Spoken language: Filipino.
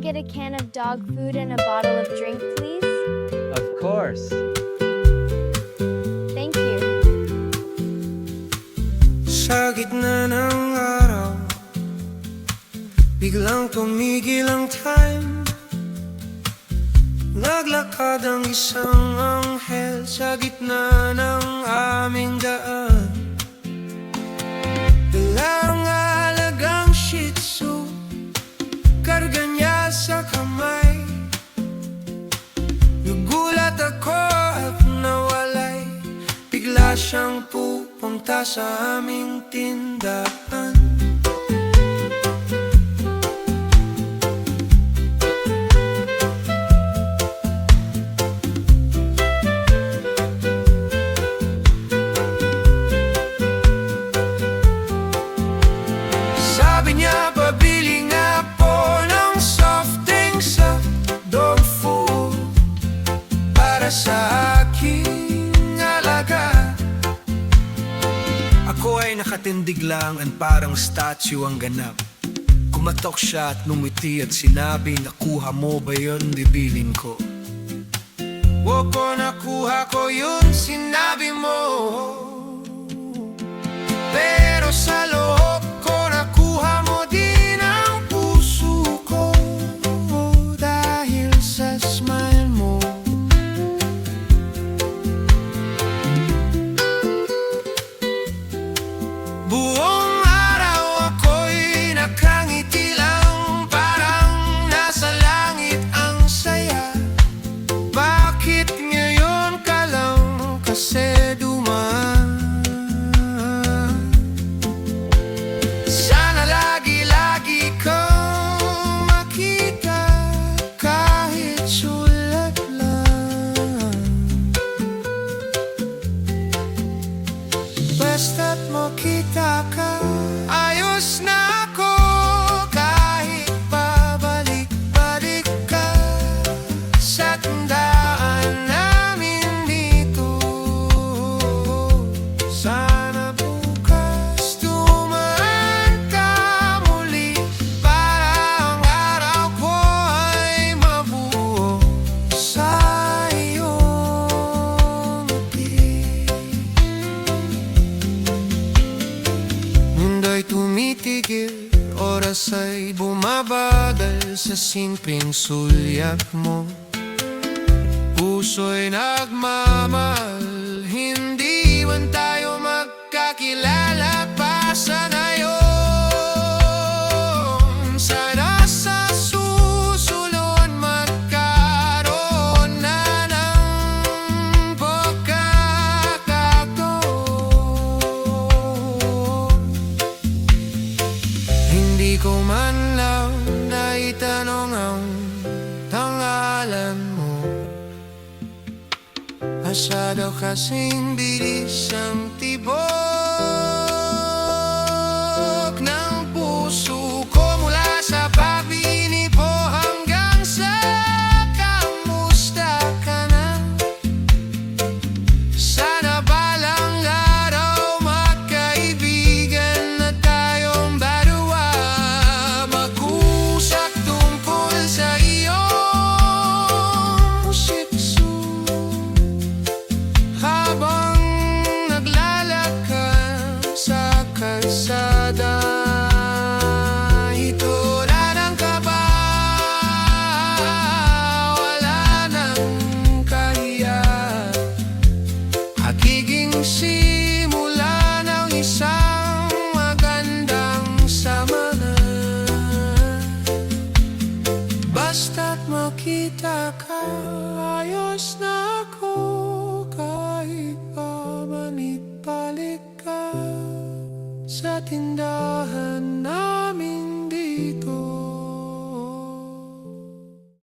get a can of dog food and a bottle of drink, please? Of course. Thank you. Sa gitna ng araw, biglang tumigil ang time. Naglakad ang isang anghel sa gitna ng aming daan. Dalang alagang Shih Tzu, karga niya sa kamay. Nagulat ako at nawalay, bigla siyang pupunta sa aming tindahan. Sabi niya, pabili nga po ng soft drinks sa dog food para sa aking alaga. Ako ay nakatindig lang at parang statue ang ganap. Kumatok siya at numiti at sinabi, nakuha mo ba yun, bibilin ko? Woko, nakuha ko yun, sinabi mo. Pero sa loob ko, nakuha mo din ang puso ko. Dahil sa smile mo. Buong araw ako'y nakangiti lang, parang nasa langit ang saya. Bakit ngayon ka lang kasi dumaan? Sana lagi-lagi kang makita kahit sulat lang. Basta't makita ka, ayos na ako. Kahit pabalik-balik ka sa tandaan namin dito. Sana bukas dumaan ka muli para ang araw ko ay mabuo sa iyong ngiti. Mundo'y tumitigil, oras ay bumabagal sa simpleng sulyap mo. Puso'y nagmamahal, hindi man tayo magkakilala pa sa ngayon. Sana sa susunod magkaroon na ng pagkakataon. Hindi ko man lang naitanong ang tangalan mo. Masyado kasing bilis ang tibok ng puso ko, mula sa pabini po hanggang sa kamusta ka na. Sana balang araw magkaibigan na tayong dalawa, mag-usap tungkol sa iyong Shih Tzu. Habang naglalakad sa kalsada, ito na ng kaba, wala nang kahiya. Magiging simula ng isang magandang samahan. Basta't makita ka.